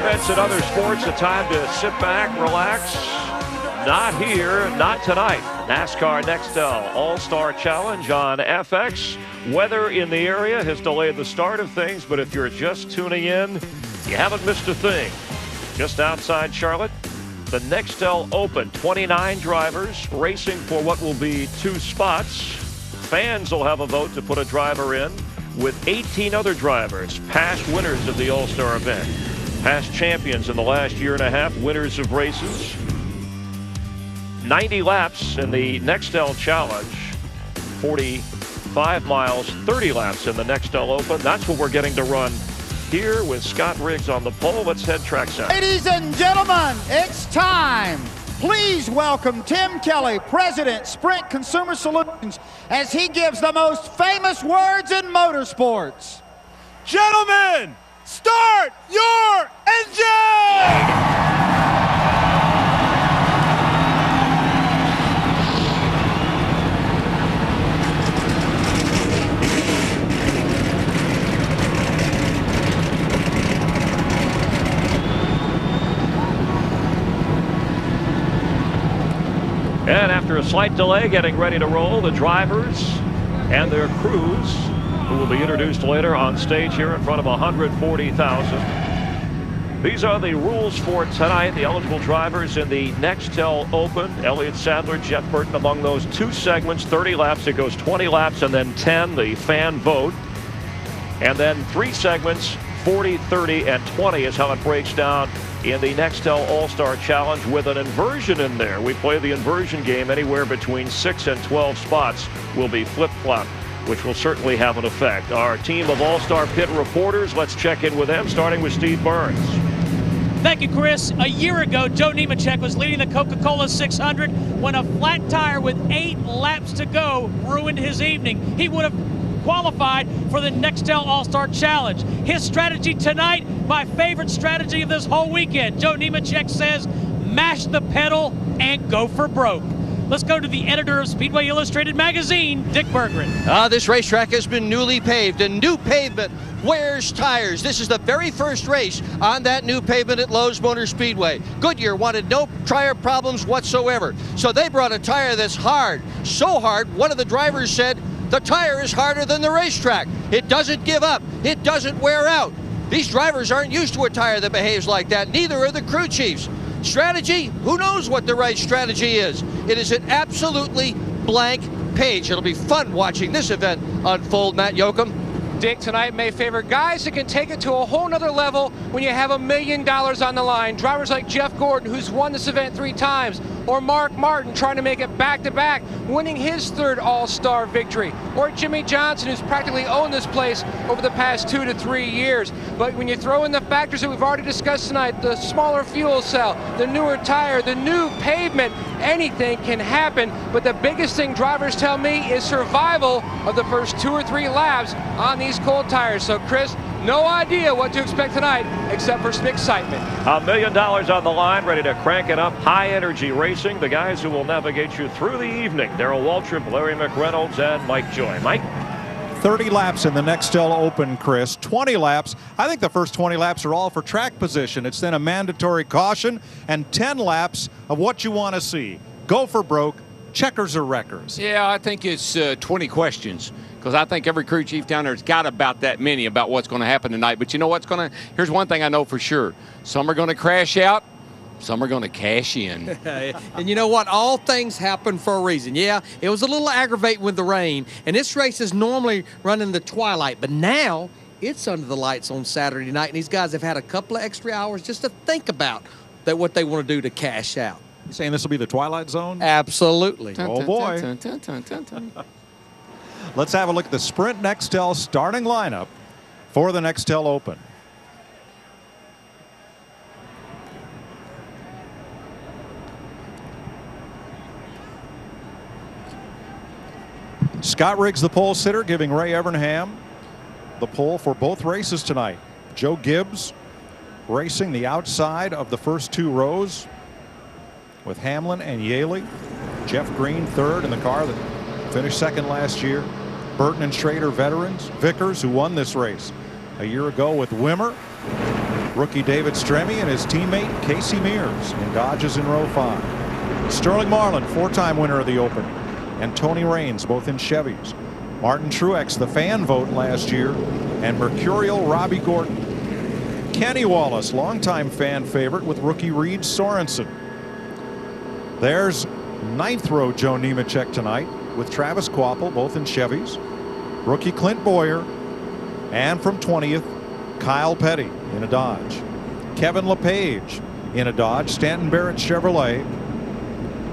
events and other sports, a time to sit back, relax. Not here, not tonight. NASCAR Nextel All-Star Challenge on FX. Weather in the area has delayed the start of things, but if you're just tuning in, you haven't missed a thing. Just outside Charlotte, the Nextel Open. 29 drivers racing for what will be 2 spots. Fans will have a vote to put a driver in, with 18 other drivers, past winners of the All-Star event, past champions in the last year and a half, winners of races. 90 laps in the Nextel Challenge, 45 miles, 30 laps in the Nextel Open. That's what we're getting to run here with Scott Riggs on the pole. Let's head trackside. Ladies and gentlemen, it's time. Please welcome Tim Kelly, President, Sprint Consumer Solutions, as he gives the most famous words in motorsports. Gentlemen, start your engine! And after a slight delay, getting ready to roll, the drivers and their crews, who will be introduced later on stage here in front of 140,000. These are the rules for tonight. The eligible drivers in the Nextel Open. Elliott Sadler, Jeff Burton among those 2 segments, 30 laps. It goes 20 laps and then 10, the fan vote. And then 3 segments, 40, 30, and 20 is how it breaks down in the Nextel All-Star Challenge with an inversion in there. We play the inversion game. Anywhere between 6 and 12 spots will be flip-flopped, which will certainly have an effect. Our team of All-Star Pit reporters, let's check in with them, starting with Steve Burns. Thank you, Chris. A year ago, Joe Nemechek was leading the Coca-Cola 600 when a flat tire with 8 laps to go ruined his evening. He would have qualified for the Nextel All-Star Challenge. His strategy tonight, my favorite strategy of this whole weekend. Joe Nemechek says, mash the pedal and go for broke. Let's go to the editor of Speedway Illustrated magazine, Dick Berggren. This racetrack has been newly paved, and new pavement wears tires. This is the very first race on that new pavement at Lowe's Motor Speedway. Goodyear wanted no tire problems whatsoever, so they brought a tire that's hard. So hard, one of the drivers said, the tire is harder than the racetrack. It doesn't give up. It doesn't wear out. These drivers aren't used to a tire that behaves like that. Neither are the crew chiefs. Strategy? Who knows what the right strategy is? It is an absolutely blank page. It'll be fun watching this event unfold, Matt Yoakum. Dick, tonight may favor guys that can take it to a whole nother level when you have $1 million on the line. Drivers like Jeff Gordon, who's won this event 3 times, or Mark Martin trying to make it back-to-back, winning his 3rd All-Star victory, or Jimmy Johnson, who's practically owned this place over the past 2 to 3 years. But when you throw in the factors that we've already discussed tonight, the smaller fuel cell, the newer tire, the new pavement, anything can happen. But the biggest thing drivers tell me is survival of the first 2 or 3 laps on these cold tires. So Chris, no idea what to expect tonight except for some excitement. $1 million on the line, ready to crank it up. High energy racing. The guys who will navigate you through the evening. Darrell Waltrip, Larry McReynolds, and Mike Joy. Mike? 30 laps in the Nextel Open, Chris. 20 laps. I think the first 20 laps are all for track position. It's then a mandatory caution and 10 laps of what you want to see. Go for broke, checkers or wreckers. Yeah, I think it's 20 questions, because I think every crew chief down there has got about that many about what's going to happen tonight. But you know what's going to – here's one thing I know for sure. Some are going to crash out. Some are going to cash in. And you know what? All things happen for a reason. Yeah, it was a little aggravating with the rain, and this race is normally run in the twilight, but now it's under the lights on Saturday night, and these guys have had a couple of extra hours just to think about what they want to do to cash out. You saying this will be the twilight zone? Absolutely. Oh, boy. Let's have a look at the Sprint Nextel starting lineup for the Nextel Open. Scott Riggs, the pole sitter, giving Ray Evernham the pole for both races tonight. Joe Gibbs racing the outside of the first 2 rows with Hamlin and Yaley. Jeff Green 3rd in the car that finished 2nd last year. Burton and Schrader veterans. Vickers, who won this race a year ago with Wimmer. Rookie David Stremme and his teammate Casey Mears in Dodges in row 5. Sterling Marlin, 4-time winner of the Open, and Tony Raines, both in Chevys. Martin Truex, the fan vote last year, and Mercurial Robbie Gordon. Kenny Wallace, longtime fan favorite with rookie Reed Sorensen. There's 9th row Joe Nemechek tonight with Travis Kvapil, both in Chevys. Rookie Clint Boyer, and from 20th, Kyle Petty in a Dodge. Kevin LePage in a Dodge. Stanton Barrett Chevrolet.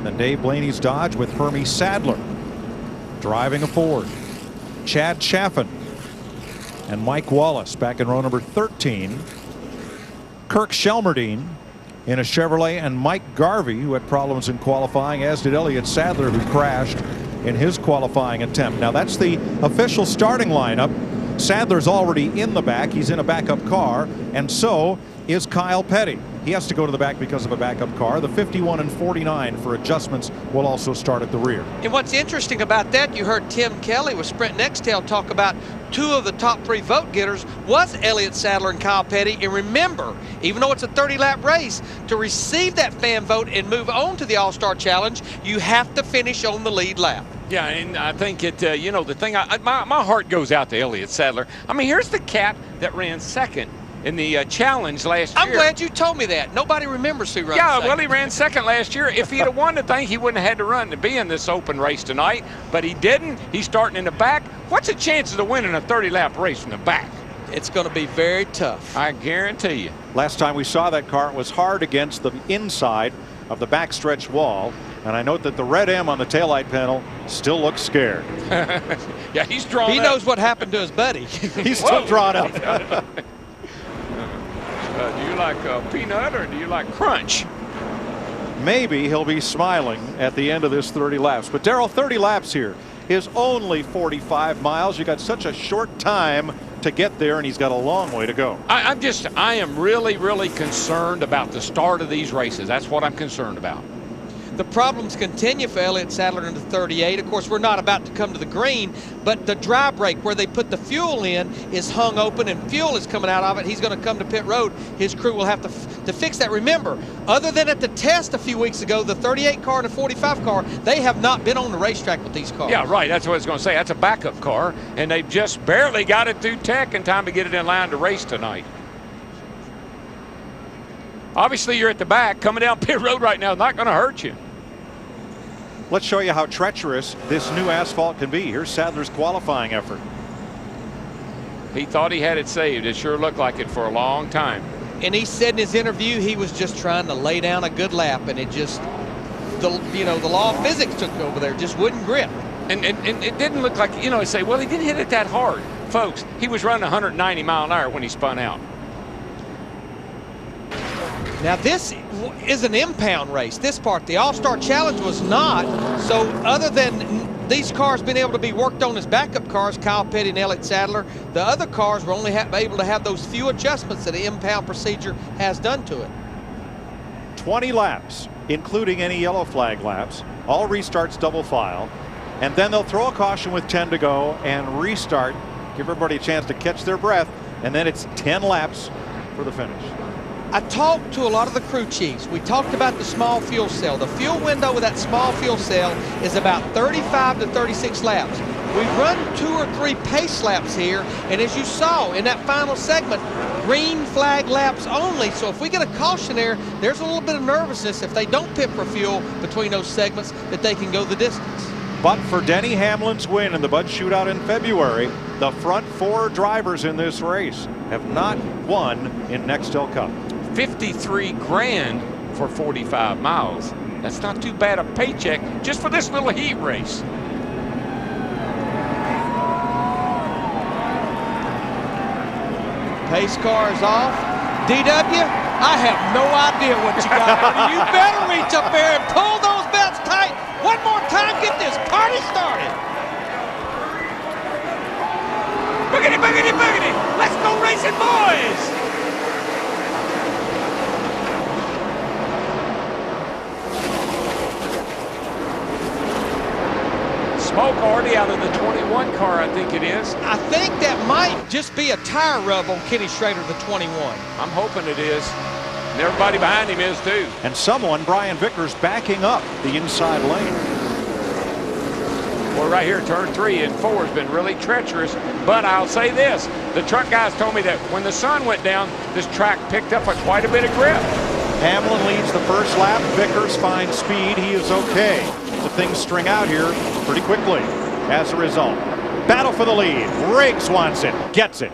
Then Dave Blaney's Dodge with Hermie Sadler driving a Ford. Chad Chaffin and Mike Wallace back in row number 13. Kirk Shelmerdine in a Chevrolet, and Mike Garvey, who had problems in qualifying, as did Elliott Sadler, who crashed in his qualifying attempt. Now that's the official starting lineup. Sadler's already in the back. He's in a backup car, and so is Kyle Petty. He has to go to the back because of a backup car. The 51 and 49 for adjustments will also start at the rear. And what's interesting about that, you heard Tim Kelly with Sprint Nextel talk about 2 of the top 3 vote getters was Elliott Sadler and Kyle Petty. And remember, even though it's a 30-lap race, to receive that fan vote and move on to the All-Star Challenge, you have to finish on the lead lap. Yeah, and I think it, you know, the thing, my heart goes out to Elliott Sadler. I mean, here's the cat that ran second in the challenge last year. I'm glad you told me that. Nobody remembers who ran second. Well, he ran second last year. If he'd have won the thing, he wouldn't have had to run to be in this open race tonight, but he didn't. He's starting in the back. What's the chances of winning a 30-lap race from the back? It's going to be very tough. I guarantee you. Last time we saw that car, it was hard against the inside of the backstretch wall. And I note that the red M on the taillight panel still looks scared. Yeah, he's drawn He up. knows what happened to his buddy. He's still drawn up. Do you like peanut or do you like crunch? Maybe he'll be smiling at the end of this 30 laps. But Darrell, 30 laps here is only 45 miles. You got such a short time to get there, and he's got a long way to go. I am really, really concerned about the start of these races. That's what I'm concerned about. The problems continue for Elliott Sadler into 38. Of course, we're not about to come to the green, but the dry brake where they put the fuel in is hung open and fuel is coming out of it. He's going to come to pit road. His crew will have to fix that. Remember, other than at the test a few weeks ago, the 38 car and the 45 car, they have not been on the racetrack with these cars. Yeah, right. That's what I was going to say. That's a backup car, and they just barely got it through tech in time to get it in line to race tonight. Obviously, you're at the back. Coming down pit road right now is not going to hurt you. Let's show you how treacherous this new asphalt can be. Here's Sadler's qualifying effort. He thought he had it saved. It sure looked like it for a long time. And he said in his interview he was just trying to lay down a good lap, and it just, the law of physics took over there, just wouldn't grip. And it didn't look like, you know, they say, well, he didn't hit it that hard. Folks, he was running 190 mile an hour when he spun out. Now this is an impound race. This part, the All-Star Challenge was not. So other than these cars being able to be worked on as backup cars, Kyle Petty and Elliott Sadler, the other cars were only able to have those few adjustments that the impound procedure has done to it. 20 laps, including any yellow flag laps, all restarts double file, and then they'll throw a caution with 10 to go and restart, give everybody a chance to catch their breath, and then it's 10 laps for the finish. I talked to a lot of the crew chiefs. We talked about the small fuel cell. The fuel window with that small fuel cell is about 35 to 36 laps. We've run 2 or 3 pace laps here, and as you saw in that final segment, green flag laps only. So if we get a caution there, there's a little bit of nervousness if they don't pit for fuel between those segments that they can go the distance. But for Denny Hamlin's win in the Bud Shootout in February, the front 4 drivers in this race have not won in Nextel Cup. 53 grand for 45 miles. That's not too bad a paycheck just for this little heat race. Pace car is off. DW, I have no idea what you got there. You better reach up there and pull those belts tight. One more time, get this party started. Boogity, boogity, boogity. Let's go racing, boys. smoke already out of the 21 car, I think it is. I think that might just be a tire rub on Kenny Schrader, the 21. I'm hoping it is. And everybody behind him is too. And someone, Brian Vickers, backing up the inside lane. Well, right here, turn 3 and 4 has been really treacherous. But I'll say this, the truck guys told me that when the sun went down, this track picked up quite a bit of grip. Hamlin leads the first lap. Vickers finds speed. He is okay. The things string out here pretty quickly as a result. Battle for the lead. Riggs wants it. Gets it.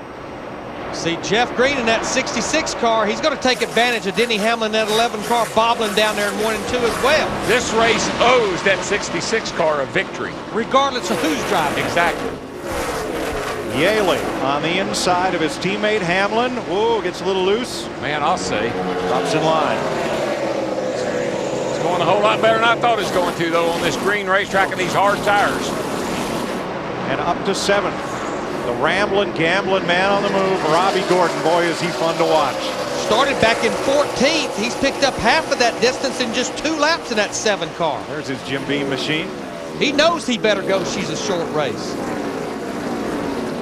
See Jeff Green in that 66 car. He's going to take advantage of Denny Hamlin, that 11 car, bobbling down there in 1 and 2 as well. This race owes that 66 car a victory. Regardless of who's driving. Exactly. Yaley on the inside of his teammate Hamlin. Whoa, gets a little loose. Man, I'll say. Drops in line. It's going a whole lot better than I thought it was going to, though, on this green racetrack and these hard tires. And up to 7th. The rambling, gambling man on the move, Robbie Gordon. Boy, is he fun to watch. Started back in 14th. He's picked up half of that distance in just 2 laps in that 7 car. There's his Jim Beam machine. He knows he better go. She's a short race.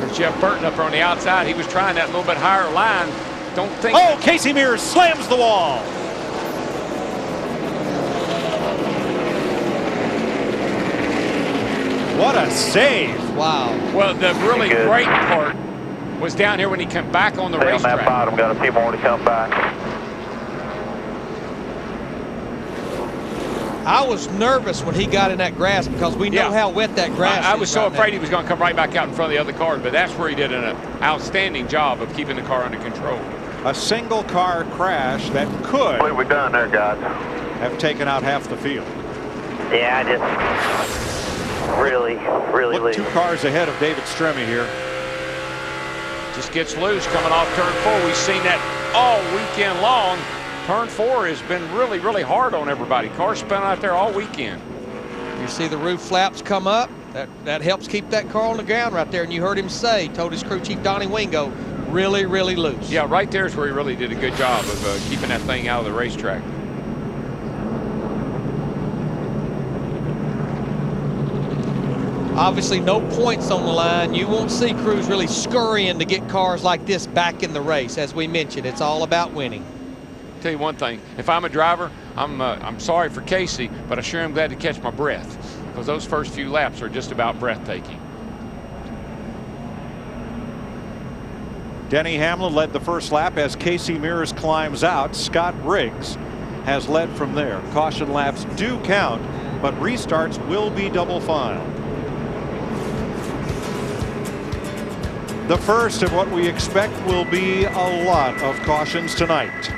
There's Jeff Burton up on the outside. He was trying that little bit higher line. Don't think. Oh, Casey Mears slams the wall. What a save. Wow. Well, the really great part was down here when he came back on the racetrack. On that bottom, got a few more to come back. I was nervous when he got in that grass because we know how wet that grass is. I was so right afraid now. he was going to come right back out in front of the other cars, but that's where he did an outstanding job of keeping the car under control. A single car crash that could What have we done there, guys? have taken out half the field. Yeah, I just really Look, leave. 2 cars ahead of David Stremme here. Just gets loose coming off turn 4. We've seen that all weekend long. Turn 4 has been really, really hard on everybody. Cars spun out there all weekend. You see the roof flaps come up. That helps keep that car on the ground right there. And you heard him say, told his crew chief Donnie Wingo, really, really loose. Yeah, right there's where he really did a good job of keeping that thing out of the racetrack. Obviously, no points on the line. You won't see crews really scurrying to get cars like this back in the race. As we mentioned, it's all about winning. Tell you one thing, if I'm a driver, I'm sorry for Casey, but I sure am glad to catch my breath because those first few laps are just about breathtaking. Denny Hamlin led the first lap as Casey Mears climbs out. Scott Riggs has led from there. Caution laps do count, but restarts will be double file. The first of what we expect will be a lot of cautions tonight.